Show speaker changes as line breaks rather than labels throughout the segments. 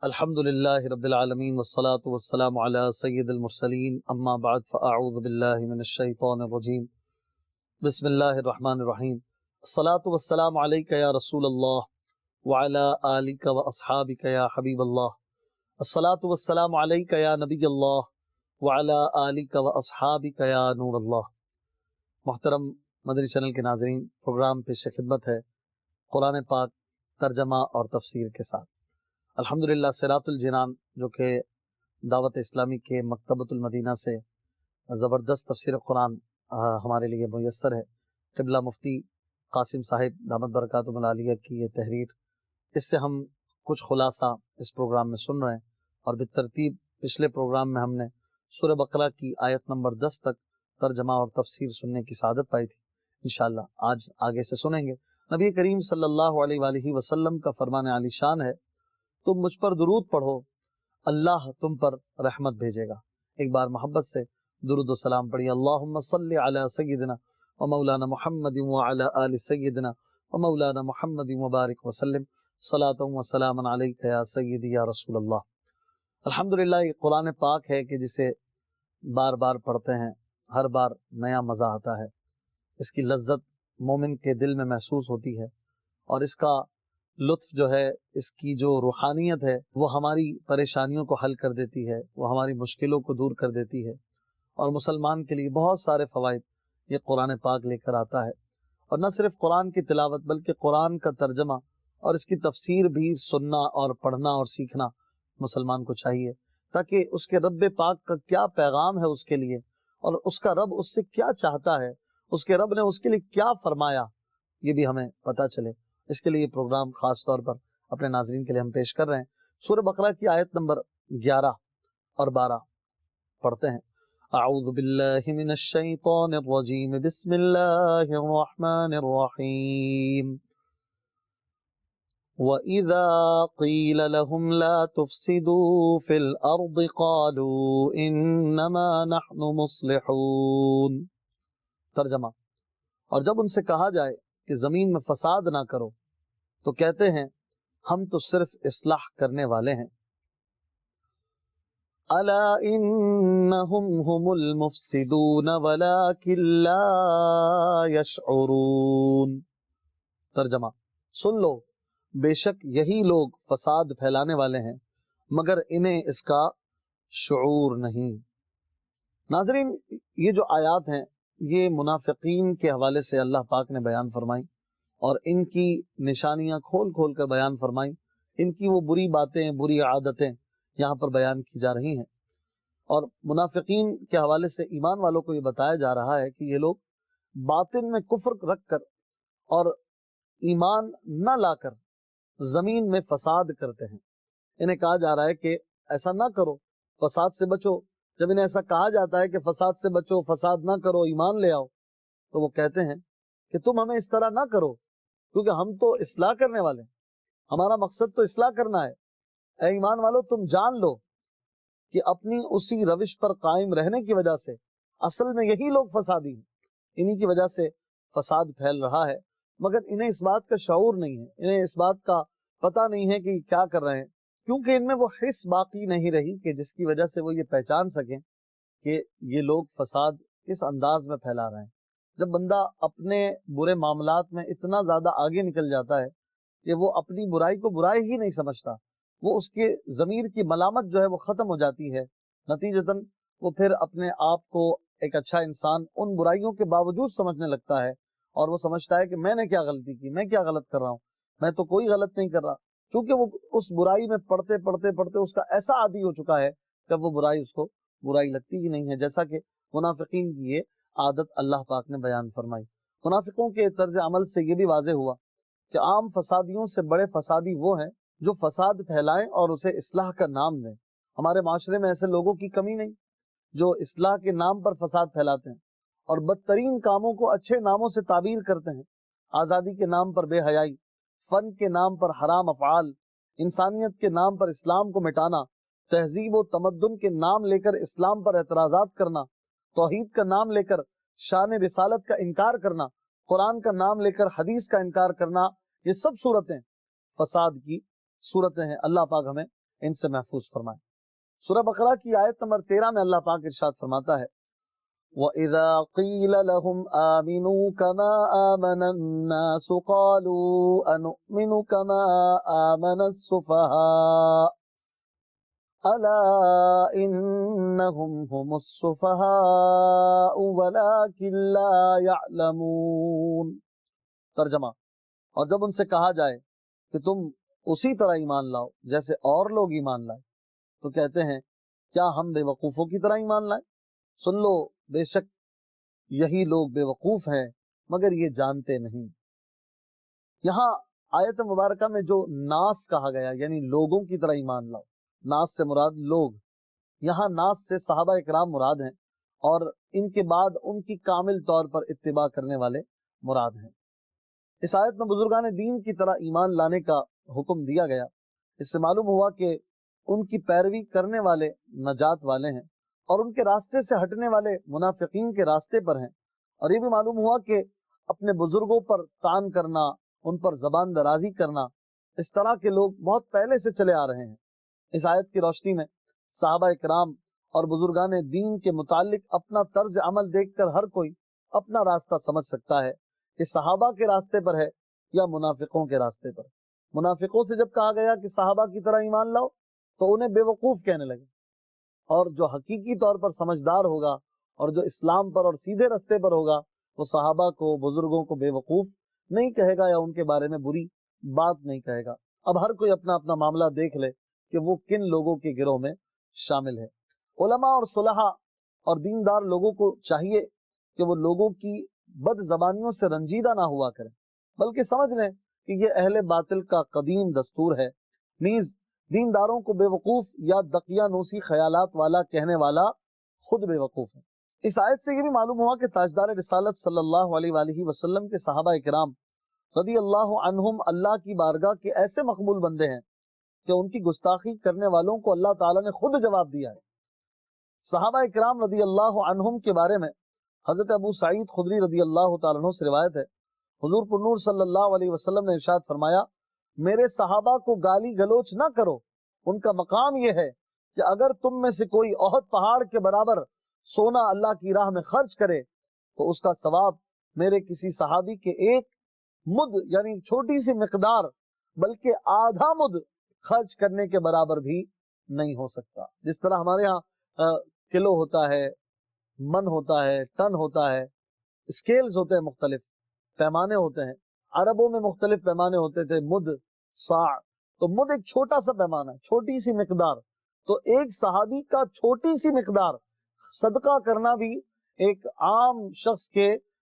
الحمد للہ رب العالمین والصلاة والسلام علی سید المرسلین اما بعد فاعوذ باللہ من الشیطان الرجیم بسم اللہ الرحمن الرحیم الصلاة والسلام علیک یا رسول اللہ وعلی آلک و اصحابک یا حبیب اللہ الصلاة والسلام علیک یا نبی اللہ وعلی آلک و اصحابک یا نور اللہ۔ محترم مدنی چینل کے ناظرین، پروگرام پیش خدمت ہے قرآن پاک ترجمہ اور تفسیر کے ساتھ۔ الحمدللہ صراط الجنان جو کہ دعوت اسلامی کے مکتبۃ المدینہ سے زبردست تفسیر قرآن ہمارے لیے میسر ہے، قبلہ مفتی قاسم صاحب دامت برکاتہم العالیہ کی یہ تحریر، اس سے ہم کچھ خلاصہ اس پروگرام میں سن رہے ہیں، اور بالترتیب پچھلے پروگرام میں ہم نے سورہ بقرہ کی آیت نمبر 10 تک ترجمہ اور تفسیر سننے کی سعادت پائی تھی۔ انشاءاللہ آج آگے سے سنیں گے۔ نبی کریم صلی اللہ علیہ وآلہ وسلم کا فرمان عالی شان ہے، تم مجھ پر درود پڑھو، اللہ تم پر رحمت بھیجے گا۔ ایک بار محبت سے درود و سلام پڑھیے۔ اللہم صلی علی سیدنا و مولانا محمد وعلی آل سیدنا و مولانا محمد وبارک وسلم صلاۃ و سلام علیک یا سیدی یا رسول اللہ۔ الحمدللہ یہ قرآن پاک ہے کہ جسے بار بار پڑھتے ہیں ہر بار نیا مزہ آتا ہے، اس کی لذت مومن کے دل میں محسوس ہوتی ہے، اور اس کا لطف جو ہے، اس کی جو روحانیت ہے وہ ہماری پریشانیوں کو حل کر دیتی ہے، وہ ہماری مشکلوں کو دور کر دیتی ہے، اور مسلمان کے لیے بہت سارے فوائد یہ قرآن پاک لے کر آتا ہے۔ اور نہ صرف قرآن کی تلاوت بلکہ قرآن کا ترجمہ اور اس کی تفسیر بھی سننا اور پڑھنا اور سیکھنا مسلمان کو چاہیے، تاکہ اس کے رب پاک کا کیا پیغام ہے اس کے لیے، اور اس کا رب اس سے کیا چاہتا ہے، اس کے رب نے اس کے لیے کیا فرمایا، یہ بھی ہمیں پتہ چلے۔ اس کے لیے پروگرام خاص طور پر اپنے ناظرین کے لیے ہم پیش کر رہے ہیں۔ سورہ بقرہ کی آیت نمبر 11 اور 12 پڑھتے ہیں۔ اعوذ باللہ من الشیطان الرجیم، بسم اللہ الرحمن الرحیم۔ وَإِذَا قِيلَ لَهُمْ لَا تُفْسِدُوا فِي الْأَرْضِ قَالُوا إِنَّمَا نَحْنُ مُصْلِحُونَ۔ ترجمہ، اور جب ان سے کہا جائے کہ زمین میں فساد نہ کرو تو کہتے ہیں ہم تو صرف اصلاح کرنے والے ہیں۔ الا انہم هم المفسدون ولکن لا یشعرون۔ ترجمہ، سن لو بے شک یہی لوگ فساد پھیلانے والے ہیں مگر انہیں اس کا شعور نہیں۔ ناظرین، یہ جو آیات ہیں یہ منافقین کے حوالے سے اللہ پاک نے بیان فرمائی، اور ان کی نشانیاں کھول کھول کر بیان فرمائیں، ان کی وہ بری باتیں، بری عادتیں یہاں پر بیان کی جا رہی ہیں۔ اور منافقین کے حوالے سے ایمان والوں کو یہ بتایا جا رہا ہے کہ یہ لوگ باطن میں کفر رکھ کر اور ایمان نہ لا کر زمین میں فساد کرتے ہیں۔ انہیں کہا جا رہا ہے کہ ایسا نہ کرو، فساد سے بچو۔ جب انہیں ایسا کہا جاتا ہے کہ فساد سے بچو، فساد نہ کرو، ایمان لے آؤ، تو وہ کہتے ہیں کہ تم ہمیں اس طرح نہ کرو، کیونکہ ہم تو اصلاح کرنے والے ہیں، ہمارا مقصد تو اصلاح کرنا ہے۔ اے ایمان والو، تم جان لو کہ اپنی اسی روش پر قائم رہنے کی وجہ سے اصل میں یہی لوگ فسادی ہیں، انہی کی وجہ سے فساد پھیل رہا ہے، مگر انہیں اس بات کا شعور نہیں ہے، انہیں اس بات کا پتہ نہیں ہے کہ کیا کر رہے ہیں، کیونکہ ان میں وہ حس باقی نہیں رہی کہ جس کی وجہ سے وہ یہ پہچان سکیں کہ یہ لوگ فساد کس انداز میں پھیلا رہے ہیں۔ جب بندہ اپنے برے معاملات میں اتنا زیادہ آگے نکل جاتا ہے کہ وہ اپنی برائی کو برائی ہی نہیں سمجھتا، وہ اس کے ضمیر کی ملامت جو ہے وہ ختم ہو جاتی ہے، نتیجتاً وہ پھر اپنے آپ کو ایک اچھا انسان ان برائیوں کے باوجود سمجھنے لگتا ہے، اور وہ سمجھتا ہے کہ میں نے کیا غلطی کی، میں کیا غلط کر رہا ہوں، میں تو کوئی غلط نہیں کر رہا، چونکہ وہ اس برائی میں پڑھتے پڑھتے پڑھتے اس کا ایسا عادی ہو چکا ہے کہ وہ برائی اس کو برائی لگتی ہی نہیں ہے، جیسا کہ منافقین کی یہ عادت اللہ پاک نے بیان فرمائی۔ منافقوں کے طرز عمل سے یہ بھی واضح ہوا کہ عام فسادیوں سے بڑے فسادی وہ ہیں جو فساد پھیلائیں اور اسے اصلاح کا نام دیں۔ ہمارے معاشرے میں ایسے لوگوں کی کمی نہیں جو اصلاح کے نام پر فساد پھیلاتے ہیں اور بدترین کاموں کو اچھے ناموں سے تعبیر کرتے ہیں۔ آزادی کے نام پر بے حیائی، فن کے نام پر حرام افعال، انسانیت کے نام پر اسلام کو مٹانا، تہذیب و تمدن کے نام لے کر اسلام پر اعتراضات کرنا، توحید کا نام لے کر شان رسالت کا انکار کرنا، قرآن کا نام لے کر حدیث کا انکار کرنا، یہ سب صورتیں فساد کی صورتیں ہیں۔ اللہ پاک ہمیں ان سے محفوظ فرمائے۔ سورہ بقرہ کی آیت نمبر 13 میں اللہ پاک ارشاد فرماتا ہے وَإِذَا قِيلَ لَهُمْ آمِنُوا كَمَا آمَنَ النَّاسُ قَالُوا أَنُؤْمِنُ كَمَا آمَنَ السُّفَهَاءُ أَلَا إِنَّهُمْ هُمُ السُّفَهَاءُ وَلَكِنْ لَا يَعْلَمُونَ۔ ترجمہ، اور جب ان سے کہا جائے کہ تم اسی طرح ایمان لاؤ جیسے اور لوگ ایمان لائے، تو کہتے ہیں کیا ہم بے وقوفوں کی طرح ایمان لائیں؟ سن لو، بے شک یہی لوگ بے وقوف ہیں مگر یہ جانتے نہیں۔ یہاں آیت مبارکہ میں جو ناس کہا گیا یعنی لوگوں کی طرح ایمان لاؤ، ناس سے مراد لوگ، یہاں ناس سے صحابہ اکرام مراد ہیں اور ان کے بعد ان کی کامل طور پر اتباع کرنے والے مراد ہیں۔ اس آیت میں بزرگان دین کی طرح ایمان لانے کا حکم دیا گیا۔ اس سے معلوم ہوا کہ ان کی پیروی کرنے والے نجات والے ہیں اور ان کے راستے سے ہٹنے والے منافقین کے راستے پر ہیں، اور یہ بھی معلوم ہوا کہ اپنے بزرگوں پر طعن کرنا، ان پر زبان درازی کرنا، اس طرح کے لوگ بہت پہلے سے چلے آ رہے ہیں۔ اس آیت کی روشنی میں صحابہ اکرام اور بزرگان دین کے متعلق اپنا طرز عمل دیکھ کر ہر کوئی اپنا راستہ سمجھ سکتا ہے کہ صحابہ کے راستے پر ہے یا منافقوں کے راستے پر۔ منافقوں سے جب کہا گیا کہ صحابہ کی طرح ایمان لاؤ تو انہیں بے وقوف کہنے لگے، اور جو حقیقی طور پر سمجھدار ہوگا اور جو اسلام پر اور سیدھے رستے پر ہوگا وہ صحابہ کو، بزرگوں کو بے وقوف نہیں کہے گا یا ان کے بارے میں بری بات نہیں کہے گا۔ اب ہر کوئی اپنا اپنا معاملہ دیکھ لے کہ وہ کن لوگوں کے گروہ میں شامل ہے۔ علماء اور صلحاء اور دیندار لوگوں کو چاہیے کہ وہ لوگوں کی بد زبانیوں سے رنجیدہ نہ ہوا کریں، بلکہ سمجھ لیں کہ یہ اہل باطل کا قدیم دستور ہے۔ نیز دینداروں کو بے وقوف یا دقیانوسی خیالات والا کہنے والا خود بے وقوف ہے۔ اس آیت سے یہ بھی معلوم ہوا کہ تاجدار رسالت صلی اللہ علیہ وآلہ وسلم کے صحابہ اکرام رضی اللہ عنہم اللہ کی بارگاہ کے ایسے مقبول بندے ہیں کہ ان کی گستاخی کرنے والوں کو اللہ تعالیٰ نے خود جواب دیا ہے۔ صحابہ اکرام رضی اللہ عنہم کے بارے میں حضرت ابو سعید خدری رضی اللہ تعالیٰ عنہ سے روایت ہے، حضور پر نور صلی اللہ علیہ وسلم نے ارشاد فرمایا، میرے صحابہ کو گالی گلوچ نہ کرو، ان کا مقام یہ ہے کہ اگر تم میں سے کوئی احد پہاڑ کے برابر سونا اللہ کی راہ میں خرچ کرے تو اس کا ثواب میرے کسی صحابی کے ایک مد یعنی چھوٹی سی مقدار بلکہ آدھا مد خرچ کرنے کے برابر بھی نہیں ہو سکتا۔ جس طرح ہمارے ہاں کلو ہوتا ہے، من ہوتا ہے، ٹن ہوتا ہے، اسکیلز ہوتے ہیں، مختلف پیمانے ہوتے ہیں، عربوں میں مختلف پیمانے ہوتے تھے، مد، صاع، تو مد ایک چھوٹا سا پیمانہ، چھوٹی سی مقدار، تو ایک صحابی کا چھوٹی سی مقدار صدقہ کرنا بھی ایک عام شخص کے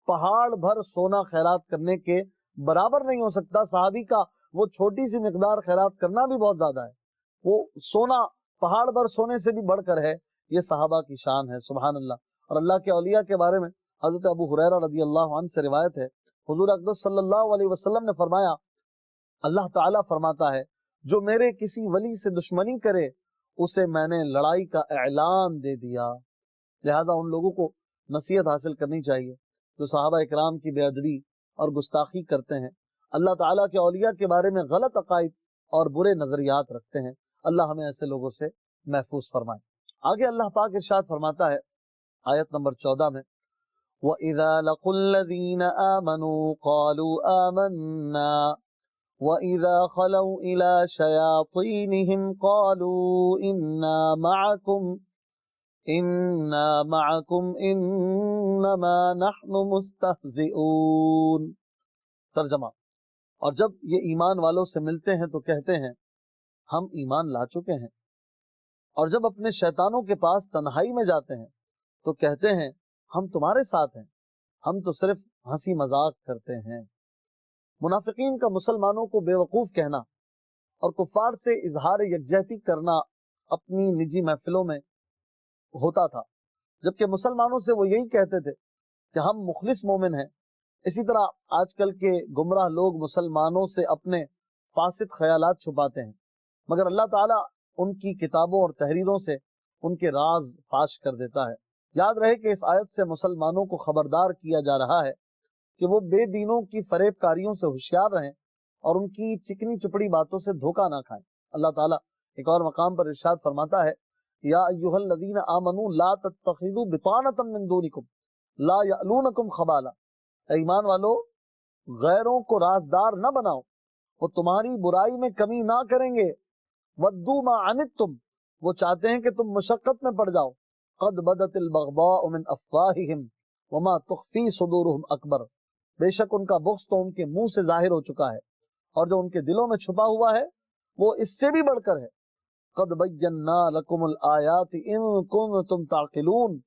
پہاڑ بھر سونا خیرات کرنے کے برابر نہیں ہو سکتا۔ صحابی کا وہ چھوٹی سی مقدار خیرات کرنا بھی بہت زیادہ ہے، وہ سونا پہاڑ بھر سونے سے بھی بڑھ کر ہے۔ یہ صحابہ کی شان ہے، سبحان اللہ۔ اور اللہ کے اولیاء کے بارے میں حضرت ابو ہریرہ رضی اللہ عنہ سے روایت ہے، حضور اقدس صلی اللہ علیہ وسلم نے فرمایا، اللہ تعالیٰ فرماتا ہے جو میرے کسی ولی سے دشمنی کرے اسے میں نے لڑائی کا اعلان دے دیا۔ لہٰذا ان لوگوں کو نصیحت حاصل کرنی چاہیے جو صحابہ اکرام کی بے ادبی اور گستاخی کرتے ہیں، اللہ تعالیٰ کے اولیاء کے بارے میں غلط عقائد اور برے نظریات رکھتے ہیں۔ اللہ ہمیں ایسے لوگوں سے محفوظ فرمائے۔ آگے اللہ پاک ارشاد فرماتا ہے آیت نمبر 14 میں، وَإِذَا لَقُوا الَّذِينَ آمَنُوا قَالُوا آمَنَّا وَإِذَا خَلَوْا إِلَى شَيَاطِينِهِمْ قَالُوا إِنَّا مَعَكُمْ إِنَّمَا نَحْنُ مُسْتَهْزِئُونَ۔ ترجمہ، اور جب یہ ایمان والوں سے ملتے ہیں تو کہتے ہیں ہم ایمان لا چکے ہیں، اور جب اپنے شیطانوں کے پاس تنہائی میں جاتے ہیں تو کہتے ہیں ہم تمہارے ساتھ ہیں، ہم تو صرف ہنسی مذاق کرتے ہیں۔ منافقین کا مسلمانوں کو بے وقوف کہنا اور کفار سے اظہار یکجہتی کرنا اپنی نجی محفلوں میں ہوتا تھا، جبکہ مسلمانوں سے وہ یہی کہتے تھے کہ ہم مخلص مومن ہیں۔ اسی طرح آج کل کے گمراہ لوگ مسلمانوں سے اپنے فاسد خیالات چھپاتے ہیں، مگر اللہ تعالیٰ ان کی کتابوں اور تحریروں سے ان کے راز فاش کر دیتا ہے۔ یاد رہے کہ اس آیت سے مسلمانوں کو خبردار کیا جا رہا ہے کہ وہ بے دینوں کی فریب کاریوں سے ہوشیار رہیں اور ان کی چکنی چپڑی باتوں سے دھوکہ نہ کھائیں۔ اللہ تعالیٰ ایک اور مقام پر ارشاد فرماتا ہے یا ایھا الذین آمنوا لا تتخذوا بطانۃ من دونکم لا یألونکم خبالا، اے ایمان والو غیروں کو رازدار نہ بناؤ، وہ تمہاری برائی میں کمی نہ کریں گے، ودوا ما عنتم، وہ چاہتے ہیں کہ تم مشقت میں پڑ جاؤ، قد بدت البغضاء من افواہہم وما تخفی صدورہم اکبر، بے شک ان کا بغض تو ان کے منہ سے ظاہر ہو چکا ہے اور جو ان کے دلوں میں چھپا ہوا ہے وہ اس سے بھی بڑھ کر ہے۔ قد بینا لکم الآیات ان کنتم تعقلون،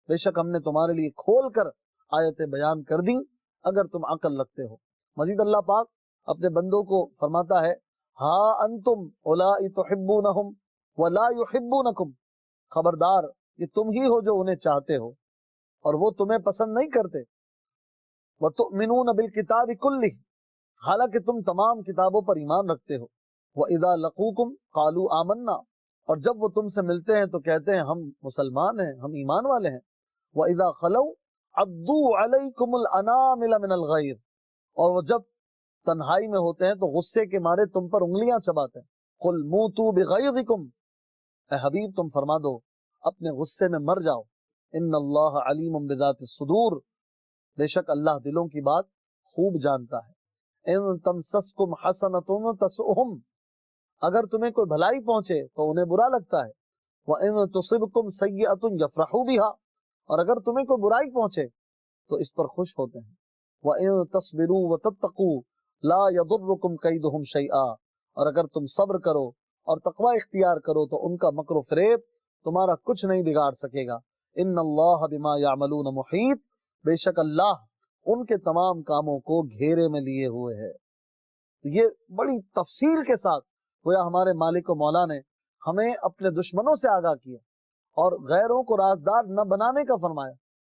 بے شک ہم نے تمہارے لیے کھول کر آیتیں بیان کر دیں اگر تم عقل رکھتے ہو۔ مزید اللہ پاک اپنے بندوں کو فرماتا ہے ہا انتم اولائی تحبونہم ولا یحبونکم، خبردار یہ تم ہی ہو جو انہیں چاہتے ہو اور وہ تمہیں پسند نہیں کرتے، وتؤمنون بالکتاب کلہ، حالانکہ تم تمام کتابوں پر ایمان رکھتے ہو، وَإِذَا لَقُوكُمْ قَالُوا آمَنَّا، اور جب وہ تم سے ملتے ہیں تو کہتے ہیں ہم مسلمان ہیں، ہم ایمان والے ہیں، وَإِذَا خَلَوْا عَضُّوا عَلَيْكُمُ الْأَنَامِلَ مِنَ الْغَيْظِ، اور وہ جب تنہائی میں ہوتے ہیں تو غصے کے مارے تم پر انگلیاں چباتے ہیں، قُلْ مُوتُوا بِغَيْظِكُمْ، اے حبیب تم فرما دو اپنے غصے میں مر جاؤ، ان اللہ علیم بذات الصدور، بے شک اللہ دلوں کی بات خوب جانتا ہے، ان تمسسکم حسنۃ تسؤہم، اگر تمہیں کوئی بھلائی پہنچے تو انہیں برا لگتا ہے، وَإِن تُصِبْكُمْ سَيِّئَةٌ يَفْرَحُوا بِهَا، اور اگر تمہیں کوئی برائی پہنچے تو اس پر خوش ہوتے ہیں، وَإِن تَصْبِرُوا وَتَتَّقُوا لَا يَضُرُّكُمْ كَيْدُهُمْ شَيْئًا، اور اگر تم صبر کرو اور تقوی اختیار کرو تو ان کا مکر و فریب تمہارا کچھ نہیں بگاڑ سکے گا، ان اللہ بما يعملون محیط، بے شک اللہ ان کے تمام کاموں کو گھیرے میں لیے ہوئے ہے۔ یہ بڑی تفصیل کے ساتھ گویا ہمارے مالک و مولا نے ہمیں اپنے دشمنوں سے آگاہ کیا اور غیروں کو رازدار نہ بنانے کا فرمایا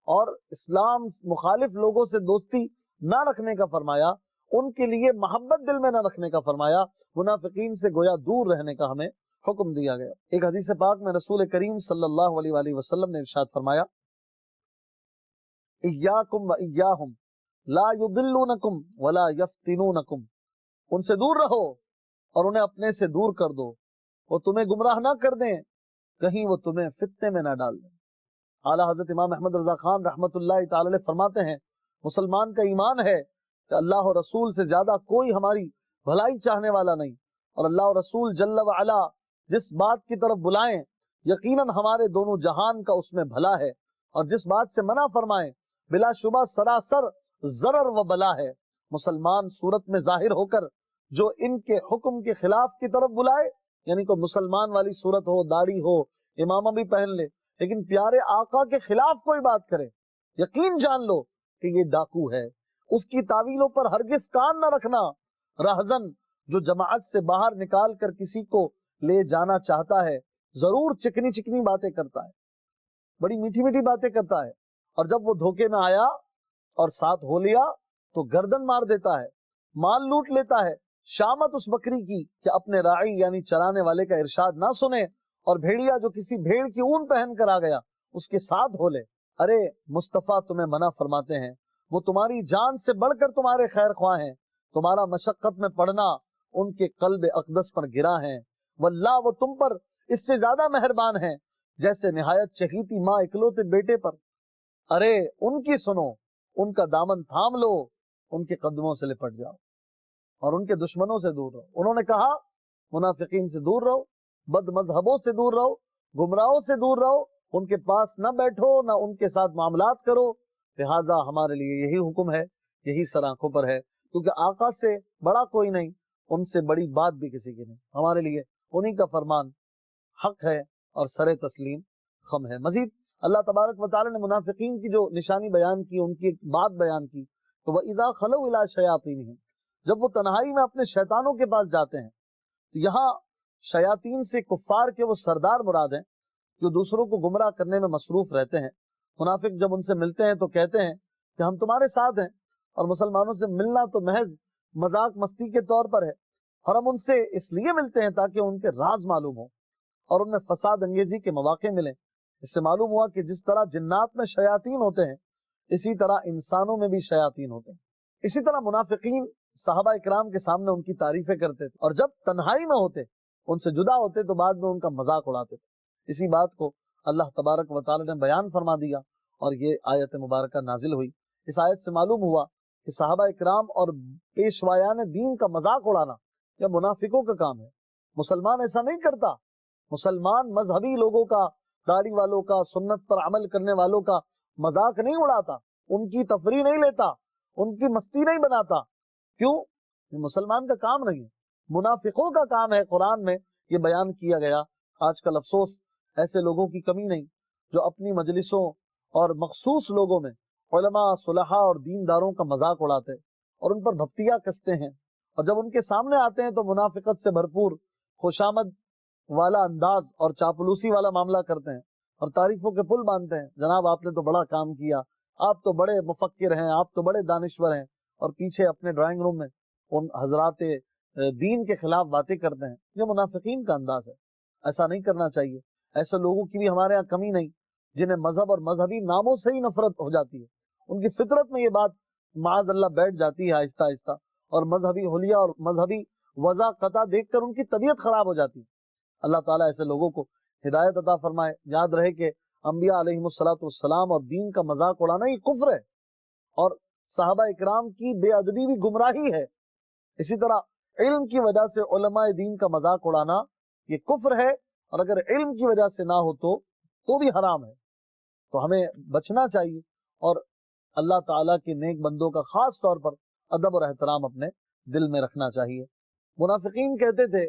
اور اسلام مخالف لوگوں سے دوستی نہ رکھنے کا فرمایا، ان کے لیے محبت دل میں نہ رکھنے کا فرمایا، منافقین سے گویا دور رہنے کا ہمیں حکم دیا گیا۔ ایک حدیث پاک میں رسول کریم صلی اللہ علیہ وآلہ وسلم نے ارشاد فرمایا ایاکم و ایاہم لا یضلونکم ولا یفتنونکم، ان سے دور رہو اور انہیں اپنے سے دور کر دو، وہ تمہیں گمراہ نہ کر دیں، کہیں وہ تمہیں فتنے میں نہ ڈال دیں۔ اعلیٰ حضرت امام احمد رضا خان رحمۃ اللہ تعالی علیہ فرماتے ہیں مسلمان کا ایمان ہے کہ اللہ و رسول سے زیادہ کوئی ہماری بھلائی چاہنے والا نہیں، اور اللہ و رسول جل وعلا جس بات کی طرف بلائیں یقیناً ہمارے دونوں جہان کا اس میں بھلا ہے، اور جس بات سے منع فرمائیں بلا شبہ سراسر ضرر و بلا ہے۔ مسلمان صورت میں ظاہر ہو کر جو ان کے حکم کے خلاف کی طرف بلائے، یعنی کوئی مسلمان والی صورت ہو، داڑھی ہو، امامہ بھی پہن لے، لیکن پیارے آقا کے خلاف کوئی بات کرے، یقین جان لو کہ یہ ڈاکو ہے۔ اس کی تعویلوں پر ہرگز کان نہ رکھنا۔ رہزن جو جماعت سے باہر نکال کر کسی کو لے جانا چاہتا ہے ضرور چکنی چکنی باتیں کرتا ہے، بڑی میٹھی میٹھی باتیں کرتا ہے، اور جب وہ دھوکے میں آیا اور ساتھ ہو لیا تو گردن مار دیتا ہے، مال لوٹ لیتا ہے۔ شامت اس بکری کی کہ اپنے راعی یعنی چرانے والے کا ارشاد نہ سنے، اور بھیڑیا جو کسی بھیڑ کی اون پہن کر آ گیا اس کے ساتھ ہو لے۔ ارے مصطفیٰ تمہیں منع فرماتے ہیں، وہ تمہاری جان سے بڑھ کر تمہارے خیر خواہ ہیں، تمہارا مشقت میں پڑنا ان کے قلب اقدس پر گرا ہے، واللہ وہ تم پر اس سے زیادہ مہربان ہیں جیسے نہایت چہیتی ماں اکلوتے بیٹے پر۔ ارے ان کی سنو، ان کا دامن تھام لو، ان کے قدموں سے لپٹ جاؤ اور ان کے دشمنوں سے دور رہو۔ انہوں نے کہا منافقین سے دور رہو، بد مذہبوں سے دور رہو، گمراہوں سے دور رہو، ان کے پاس نہ بیٹھو، نہ ان کے ساتھ معاملات کرو۔ لہٰذا ہمارے لیے یہی حکم ہے، یہی سر آنکھوں پر ہے، کیونکہ آقا سے بڑا کوئی نہیں، ان سے بڑی بات بھی کسی کی نہیں، ہمارے لیے انہی کا فرمان حق ہے اور سر تسلیم خم ہے۔ مزید اللہ تبارک و تعالی نے منافقین کی جو نشانی بیان کی، ان کی ایک بات بیان کی، تو وَإِذَا خَلَوْا إِلَىٰ شَيَاطِينِهِمْ، جب وہ تنہائی میں اپنے شیطانوں کے پاس جاتے ہیں، تو یہاں شیاطین سے کفار کے وہ سردار مراد ہیں جو دوسروں کو گمراہ کرنے میں مصروف رہتے ہیں۔ منافق جب ان سے ملتے ہیں تو کہتے ہیں کہ ہم تمہارے ساتھ ہیں، اور مسلمانوں سے ملنا تو محض مذاق مستی کے طور پر ہے، اور ہم ان سے اس لیے ملتے ہیں تاکہ ان کے راز معلوم ہو اور ان میں فساد انگیزی کے مواقع ملیں۔ اس سے معلوم ہوا کہ جس طرح جنات میں شیاطین ہوتے ہیں اسی طرح انسانوں میں بھی شیاطین ہوتے ہیں۔ اسی طرح منافقین صحابہ اکرام کے سامنے ان کی تعریفیں کرتے تھے، اور جب تنہائی میں ہوتے ان سے جدا ہوتے تو بعد میں ان کا مذاق اڑاتے تھے. اسی بات کو اللہ تبارک و تعالی نے بیان فرما دیا اور یہ آیت مبارکہ نازل ہوئی. اس آیت سے معلوم ہوا کہ صحابہ اکرام اور پیشوایان دین کا مذاق اڑانا یہ منافقوں کا کام ہے. مسلمان ایسا نہیں کرتا. مسلمان مذہبی لوگوں کا، داڑھی والوں کا، سنت پر عمل کرنے والوں کا مذاق نہیں اڑاتا، ان کی تفریح نہیں لیتا، ان کی مستی نہیں بناتا. کیوں؟ یہ مسلمان کا کام نہیں ہے، منافقوں کا کام ہے. قرآن میں یہ بیان کیا گیا. آج کل افسوس ایسے لوگوں کی کمی نہیں جو اپنی مجلسوں اور مخصوص لوگوں میں علماء، صلحاء اور دینداروں کا مذاق اڑاتے اور ان پر بھپتیاں کستے ہیں، اور جب ان کے سامنے آتے ہیں تو منافقت سے بھرپور خوشامد والا انداز اور چاپلوسی والا معاملہ کرتے ہیں اور تعریفوں کے پل باندھتے ہیں. جناب آپ نے تو بڑا کام کیا، آپ تو بڑے مفکر ہیں، آپ تو بڑے دانشور ہیں، اور پیچھے اپنے ڈرائنگ روم میں ان حضرات دین کے خلاف باتیں کرتے ہیں. یہ منافقین کا انداز ہے. ایسا نہیں کرنا چاہیے. ایسے لوگوں کی بھی ہمارے ہاں کمی نہیں جنہیں مذہب اور مذہبی ناموں سے ہی نفرت ہو جاتی ہے. ان کی فطرت میں یہ بات معاذ اللہ بیٹھ جاتی ہے آہستہ آہستہ، اور مذہبی حلیہ اور مذہبی وضع قطع دیکھ کر ان کی طبیعت خراب ہو جاتی ہے. اللہ تعالیٰ ایسے لوگوں کو ہدایت عطا فرمائے. یاد رہے کہ انبیاء علیہم السلام اور دین کا مذاق اڑانا یہ کفر ہے، اور صحابہ اکرام کی بے ادبی بھی گمراہی ہے. اسی طرح علم کی وجہ سے علماء دین کا مذاق اڑانا یہ کفر ہے، اور اگر علم کی وجہ سے نہ ہو تو بھی حرام ہے. تو ہمیں بچنا چاہیے اور اللہ تعالیٰ کے نیک بندوں کا خاص طور پر ادب اور احترام اپنے دل میں رکھنا چاہیے. منافقین کہتے تھے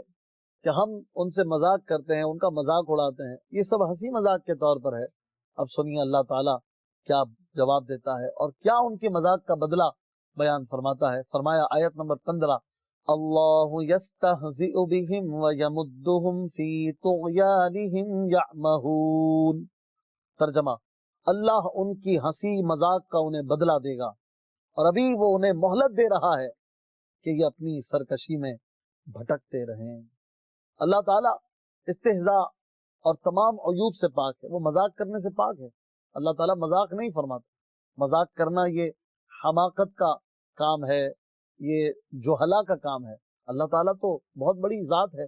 کہ ہم ان سے مذاق کرتے ہیں، ان کا مذاق اڑاتے ہیں. یہ سب ہنسی مذاق کے طور پر ہے. اب سنیے اللہ تعالیٰ کیا جواب دیتا ہے اور کیا ان کے مذاق کا بدلہ بیان فرماتا ہے. فرمایا آیت نمبر 15، اللہ یستہزئ بہم ویمدہم فی طغیانہم یعمہون. ترجمہ، اللہ ان کی ہنسی مذاق کا انہیں بدلہ دے گا، اور ابھی وہ انہیں مہلت دے رہا ہے کہ یہ اپنی سرکشی میں بھٹکتے رہیں. اللہ تعالیٰ استہزاء اور تمام عیوب سے پاک ہے. وہ مذاق کرنے سے پاک ہے. اللہ تعالیٰ مذاق نہیں فرماتا. مذاق کرنا یہ حماقت کا کام ہے، یہ جہلا کا کام ہے. اللہ تعالیٰ تو بہت بڑی ذات ہے،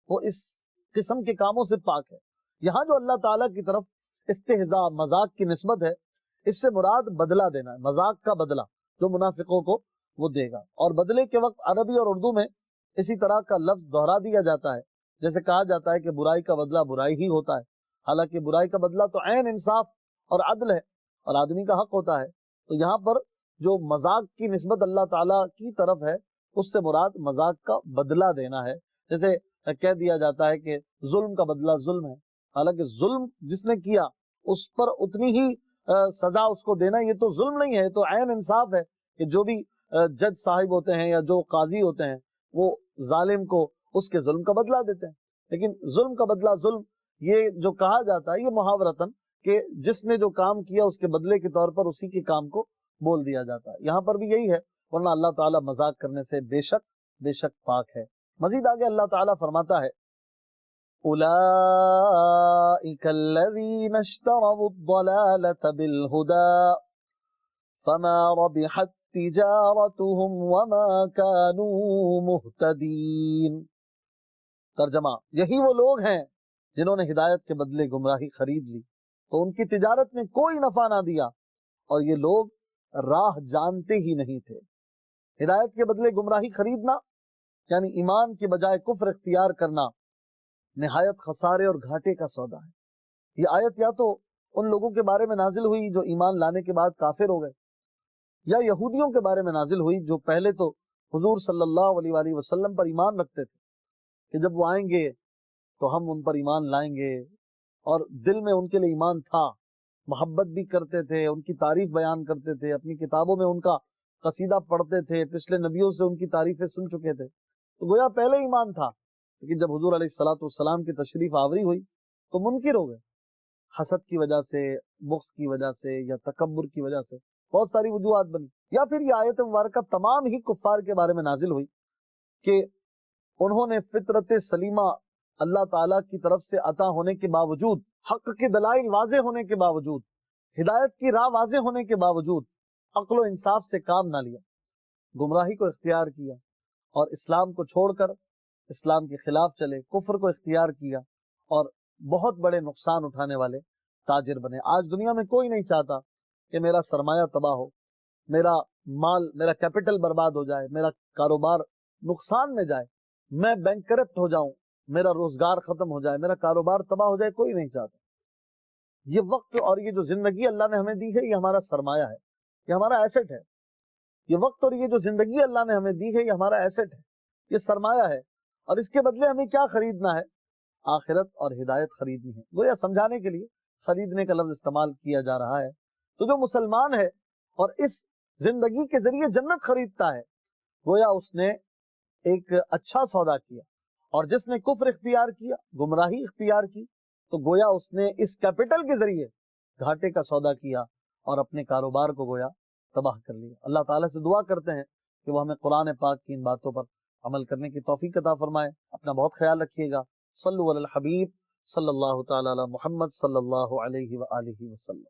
وہ اس قسم کے کاموں سے پاک ہے. یہاں جو اللہ تعالیٰ کی طرف استہزاء، مذاق کی نسبت ہے، اس سے مراد بدلہ دینا ہے. مذاق کا بدلہ جو منافقوں کو وہ دے گا. اور بدلے کے وقت عربی اور اردو میں اسی طرح کا لفظ دہرا دیا جاتا ہے. جیسے کہا جاتا ہے کہ برائی کا بدلہ برائی ہی ہوتا ہے، حالانکہ برائی کا بدلہ تو عین انصاف اور عدل ہے اور آدمی کا حق ہوتا ہے. تو یہاں پر جو مذاق کی نسبت اللہ تعالیٰ کی طرف ہے، اس سے مراد مذاق کا بدلہ دینا ہے. جیسے کہہ دیا جاتا ہے کہ ظلم کا بدلہ ظلم ہے، حالانکہ ظلم جس نے کیا اس پر اتنی ہی سزا اس کو دینا، یہ تو ظلم نہیں ہے، تو عین انصاف ہے کہ جو بھی جج صاحب ہوتے ہیں یا جو قاضی ہوتے ہیں وہ ظالم کو اس کے ظلم کا بدلہ دیتے ہیں. لیکن ظلم کا بدلہ ظلم، یہ جو کہا جاتا ہے یہ محاورتاً کہ جس نے جو کام کیا اس کے بدلے کے طور پر اسی کے کام کو بول دیا جاتا ہے. یہاں پر بھی یہی ہے، ورنہ اللہ تعالیٰ مذاق کرنے سے بے شک پاک ہے. مزید آگے اللہ تعالیٰ فرماتا ہے، اولئک الذین اشتروا الضلالة بالہدى فما ربحت تجارتهم وما كانوا مہتدین. ترجمہ، یہی وہ لوگ ہیں جنہوں نے ہدایت کے بدلے گمراہی خرید لی تو ان کی تجارت میں کوئی نفع نہ دیا، اور یہ لوگ راہ جانتے ہی نہیں تھے. ہدایت کے بدلے گمراہی خریدنا یعنی ایمان کی بجائے کفر اختیار کرنا نہایت خسارے اور گھاٹے کا سودا ہے. یہ آیت یا تو ان لوگوں کے بارے میں نازل ہوئی جو ایمان لانے کے بعد کافر ہو گئے، یا یہودیوں کے بارے میں نازل ہوئی جو پہلے تو حضور صلی اللہ علیہ وآلہ وسلم پر ایمان رکھتے تھے کہ جب وہ آئیں گے تو ہم ان پر ایمان لائیں گے، اور دل میں ان کے لیے ایمان تھا، محبت بھی کرتے تھے، ان کی تعریف بیان کرتے تھے، اپنی کتابوں میں ان کا قصیدہ پڑھتے تھے، پچھلے نبیوں سے ان کی تعریفیں سن چکے تھے، تو گویا پہلے ایمان تھا. لیکن جب حضور علیہ السلام کی تشریف آوری ہوئی تو منکر ہو گئے، حسد کی وجہ سے، بغض کی وجہ سے، یا تکبر کی وجہ سے، بہت ساری وجوہات بنی. یا پھر یہ آیت مبارکہ تمام ہی کفار کے بارے میں نازل ہوئی کہ انہوں نے فطرت سلیمہ اللہ تعالیٰ کی طرف سے عطا ہونے کے باوجود، حق کے دلائل واضح ہونے کے باوجود، ہدایت کی راہ واضح ہونے کے باوجود عقل و انصاف سے کام نہ لیا، گمراہی کو اختیار کیا اور اسلام کو چھوڑ کر اسلام کے خلاف چلے، کفر کو اختیار کیا اور بہت بڑے نقصان اٹھانے والے تاجر بنے۔ آج دنیا میں کوئی نہیں چاہتا کہ میرا سرمایہ تباہ ہو، میرا مال، میرا کیپٹل برباد ہو جائے، میرا کاروبار نقصان میں جائے، میں بینک کرپٹ ہو جاؤں، میرا روزگار ختم ہو جائے، میرا کاروبار تباہ ہو جائے، کوئی نہیں چاہتا۔ یہ وقت اور یہ جو زندگی اللہ نے ہمیں دی ہے، یہ ہمارا سرمایہ ہے، یہ ہمارا ایسٹ ہے۔ یہ وقت اور یہ جو زندگی اللہ نے ہمیں دی ہے، یہ ہمارا ایسٹ ہے، یہ سرمایہ ہے، اور اس کے بدلے ہمیں کیا خریدنا ہے؟ آخرت اور ہدایت خریدنی ہے۔ گویا سمجھانے کے لیے خریدنے کا لفظ استعمال کیا جا رہا ہے۔ تو جو مسلمان ہے اور اس زندگی کے ذریعے جنت خریدتا ہے، گویا اس نے ایک اچھا سودا کیا، اور جس نے کفر اختیار کیا، گمراہی اختیار کی، تو گویا اس نے اس کیپٹل کے ذریعے گھاٹے کا سودا کیا اور اپنے کاروبار کو گویا تباہ کر لیا۔ اللہ تعالیٰ سے دعا کرتے ہیں کہ وہ ہمیں قرآن پاک کی ان باتوں پر عمل کرنے کی توفیق عطا فرمائے۔ اپنا بہت خیال رکھیے گا۔ صلو علی الحبیب صلی اللہ تعالی علی محمد صلی اللہ علیہ وآلہ وسلم۔